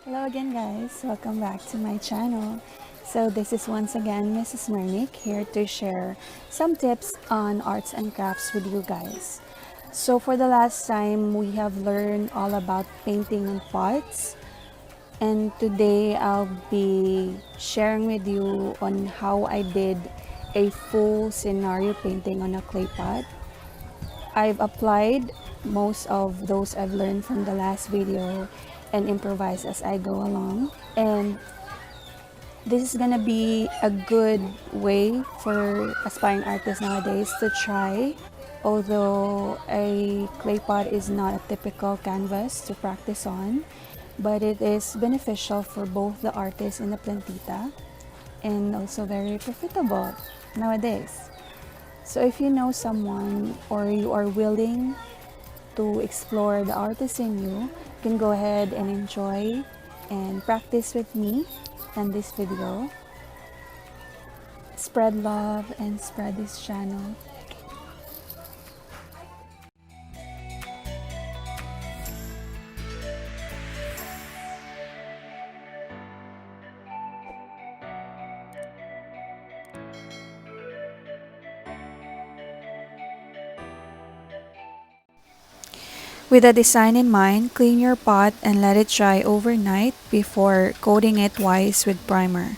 Hello again guys, welcome back to my channel. So this is once again MrsMernic here to share some tips on arts and crafts with you guys. So for the last time we have learned all about painting on pots, and today I'll be sharing with you on how I did a full scenario painting on a clay pot. I've applied most of those I've learned from the last video and improvise as I go along. And this is gonna be a good way for aspiring artists nowadays to try. Although a clay pot is not a typical canvas to practice on, but it is beneficial for both the artist and the plantita, and also very profitable nowadays. So if you know someone or you are willing to explore the artist in you, you can go ahead and enjoy and practice with me in this video. Spread love and spread this channel. With a design in mind, clean your pot and let it dry overnight before coating it twice with primer.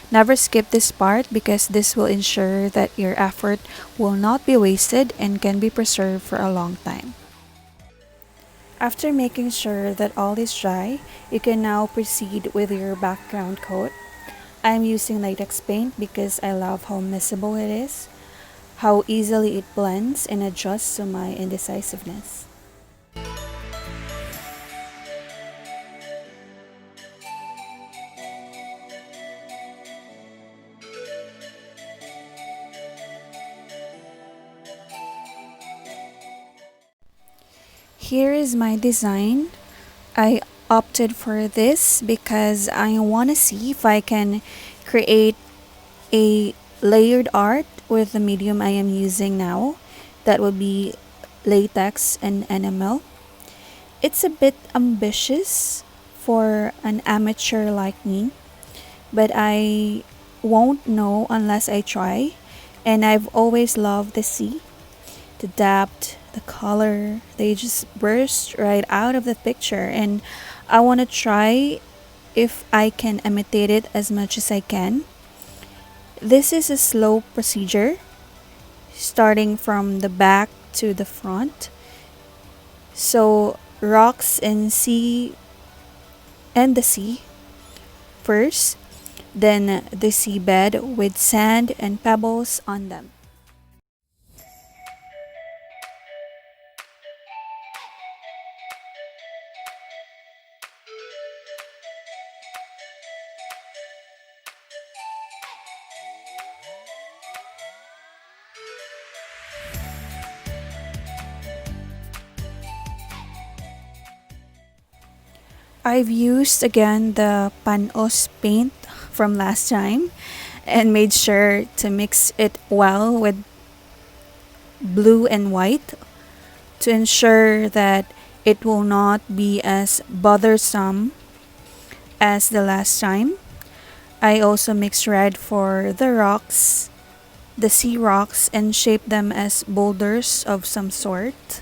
Never skip this part because this will ensure that your effort will not be wasted and can be preserved for a long time. After making sure that all is dry, you can now proceed with your background coat. I'm using latex paint because I love how miscible it is, how easily it blends and adjusts to my indecisiveness. Here is my design. I opted for this because I want to see if I can create a layered art with the medium I am using now. That would be latex and enamel. It's a bit ambitious for an amateur like me, but I won't know unless I try. And I've always loved the sea, the depth, the color. They just burst right out of the picture, and I want to try if I can imitate it as much as I can. This is a slow procedure, starting from the back to the front. So rocks and the sea first, then the seabed with sand and pebbles on them. I've used again the Panos paint from last time and made sure to mix it well with blue and white to ensure that it will not be as bothersome as the last time. I also mixed red for the rocks, the sea rocks, and shaped them as boulders of some sort.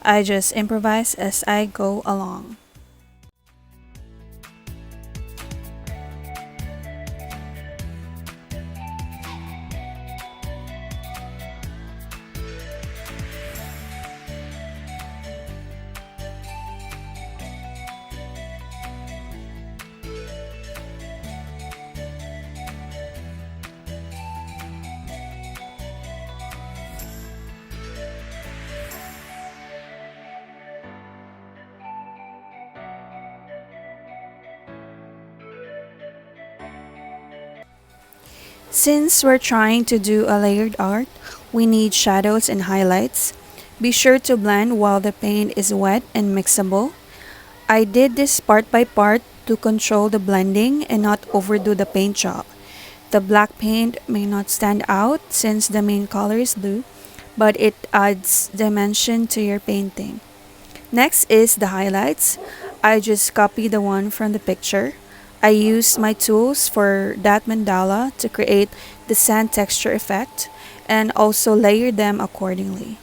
I just improvise as I go along. Since we're trying to do a layered art, we need shadows and highlights. Be sure to blend while the paint is wet and mixable. I did this part by part to control the blending and not overdo the paint job. The black paint may not stand out since the main color is blue, but it adds dimension to your painting. Next is the highlights. I just copy the one from the picture. I use my tools for that mandala to create the sand texture effect and also layer them accordingly.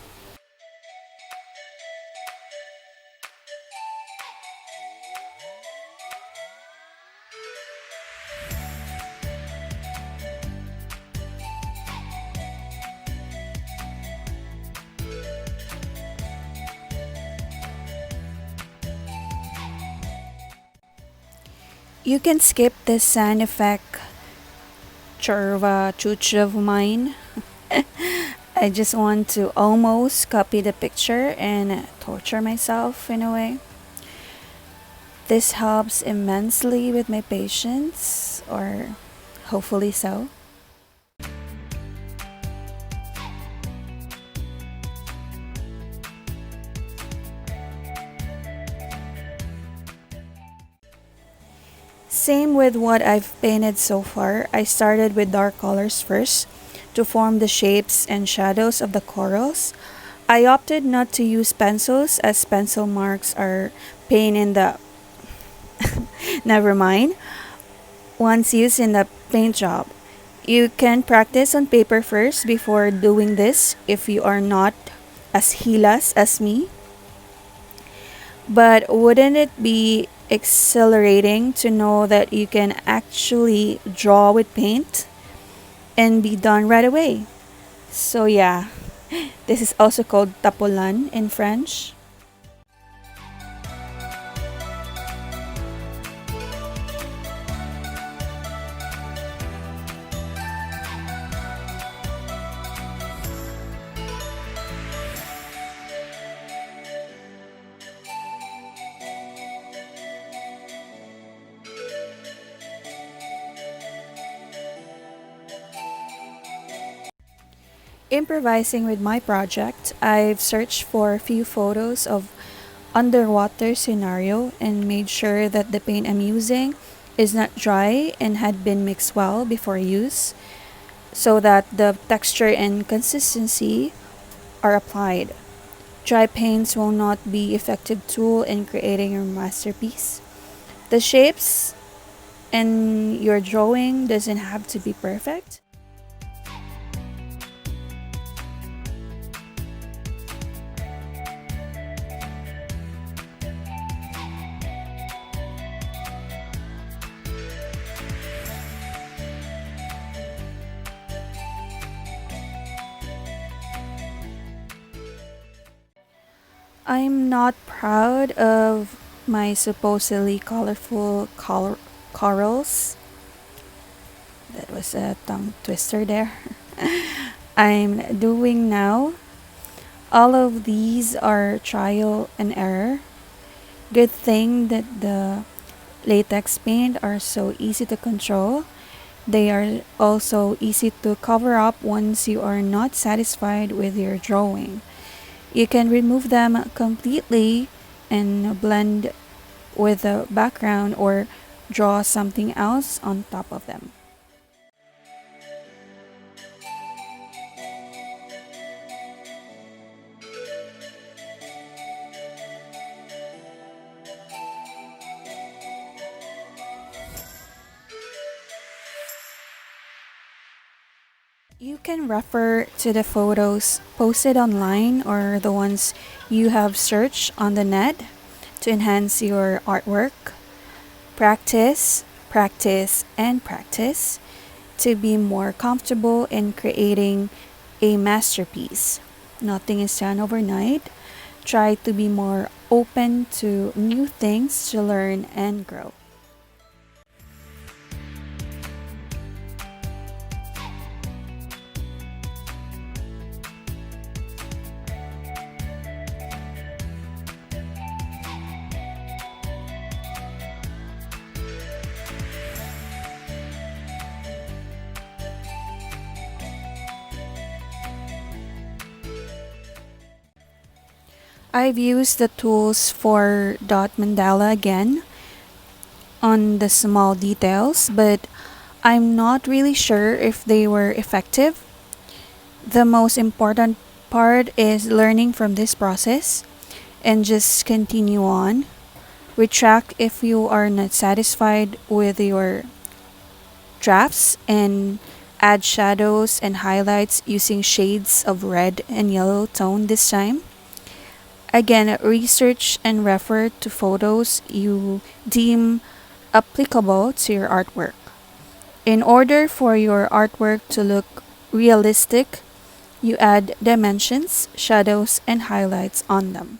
You can skip this sand effect churva chuch of mine. I just want to almost copy the picture and torture myself in a way. This helps immensely with my patience, or hopefully so. Same with what I've painted so far. I started with dark colors first to form the shapes and shadows of the corals. I opted not to use pencils as pencil marks are pain in the never mind once used in the paint job. You can practice on paper first before doing this if you are not as hilas as me. But wouldn't it be exhilarating to know that you can actually draw with paint and be done right away? So, yeah, this is also called tapolan in French. Improvising with my project, I've searched for a few photos of underwater scenario and made sure that the paint I'm using is not dry and had been mixed well before use so that the texture and consistency are applied. Dry paints will not be effective tool in creating your masterpiece. The shapes and your drawing doesn't have to be perfect. I'm not proud of my supposedly colorful corals. That was a tongue twister there. I'm doing now. All of these are trial and error. Good thing that the latex paint are so easy to control. They are also easy to cover up once you are not satisfied with your drawing. You can remove them completely and blend with the background or draw something else on top of them. You can refer to the photos posted online or the ones you have searched on the net to enhance your artwork. Practice, practice, and practice to be more comfortable in creating a masterpiece. Nothing is done overnight. Try to be more open to new things to learn and grow. I've used the tools for dot mandala again on the small details, but I'm not really sure if they were effective. The most important part is learning from this process and just continue on. Retract if you are not satisfied with your drafts, and add shadows and highlights using shades of red and yellow tone this time. Again, research and refer to photos you deem applicable to your artwork. In order for your artwork to look realistic, you add dimensions, shadows, and highlights on them.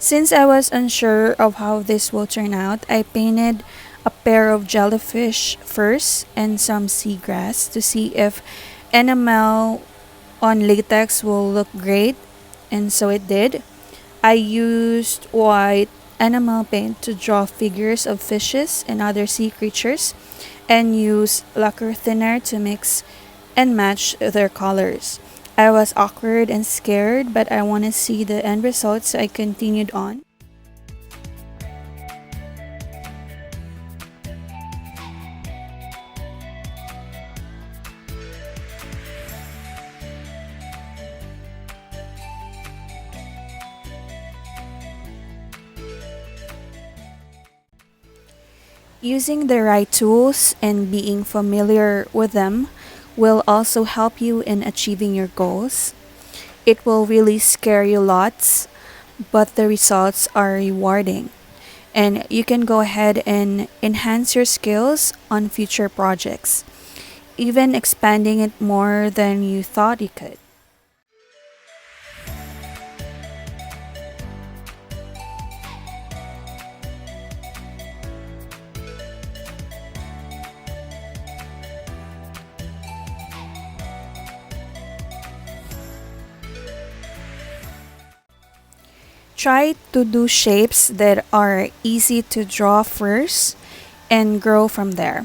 Since I was unsure of how this will turn out, I painted a pair of jellyfish first and some seagrass to see if enamel on latex will look great, and so it did. I used white enamel paint to draw figures of fishes and other sea creatures and used lacquer thinner to mix and match their colors. I was awkward and scared, but I want to see the end result, so I continued on. Using the right tools and being familiar with them will also help you in achieving your goals. It will really scare you lots, but the results are rewarding. And you can go ahead and enhance your skills on future projects, even expanding it more than you thought you could. Try to do shapes that are easy to draw first and grow from there.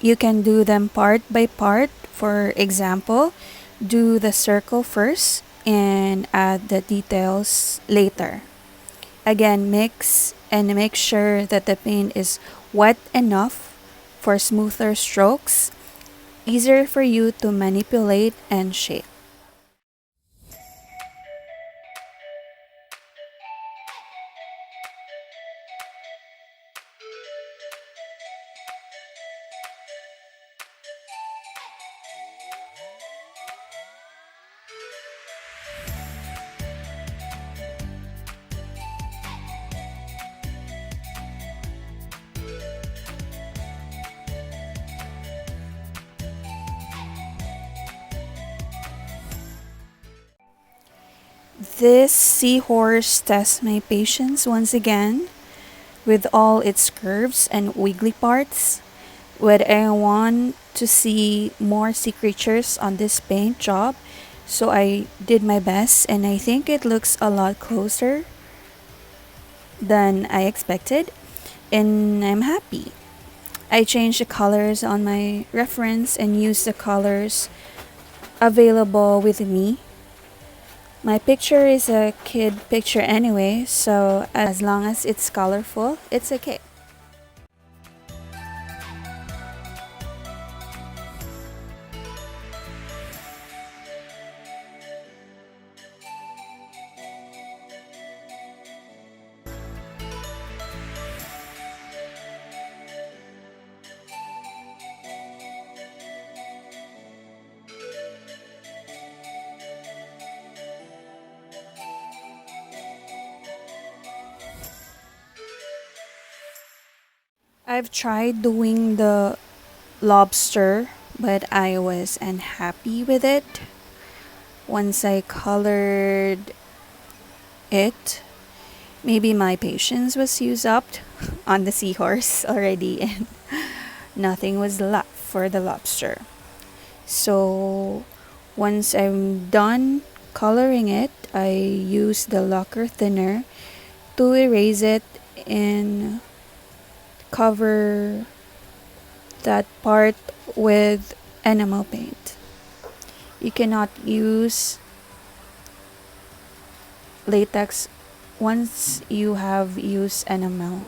You can do them part by part. For example, do the circle first and add the details later. Again, mix and make sure that the paint is wet enough for smoother strokes, easier for you to manipulate and shape. This seahorse tests my patience once again with all its curves and wiggly parts. But I want to see more sea creatures on this paint job, so I did my best, and I think it looks a lot closer than I expected, and I'm happy. I changed the colors on my reference and used the colors available with me. My picture is a kid picture anyway, so as long as it's colorful, it's okay. I've tried doing the lobster, but I was unhappy with it. Once I colored it, maybe my patience was used up on the seahorse already, and nothing was left for the lobster. So once I'm done coloring it, I use the lacquer thinner to erase it and cover that part with enamel paint. You cannot use latex once you have used enamel.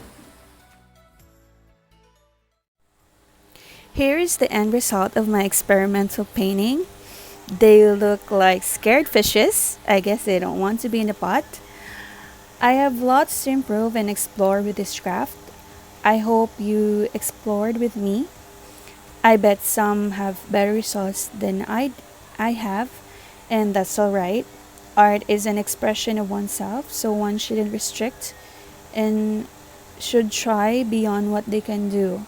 Here is the end result of my experimental painting. They look like scared fishes. I guess they don't want to be in the pot. I have lots to improve and explore with this craft. I hope you explored with me. I bet some have better results than I have, and that's alright. Art is an expression of oneself, so one shouldn't restrict and should try beyond what they can do.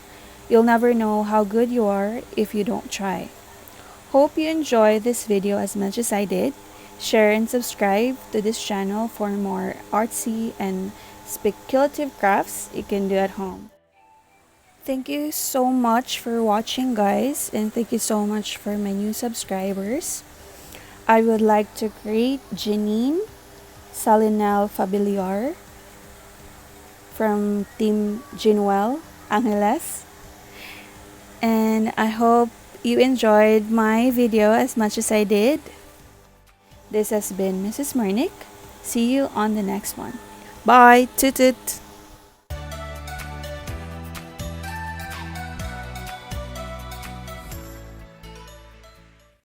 You'll never know how good you are if you don't try. Hope you enjoyed this video as much as I did. Share and subscribe to this channel for more artsy and speculative crafts you can do at home. Thank you so much for watching, guys, and thank you so much for my new subscribers. I would like to greet Janine Salinel Fabiliar from Team Ginuel Angeles, and I hope you enjoyed my video as much as I did. This has been Mrs. Mernic. See you on the next one. Bye! Toot toot!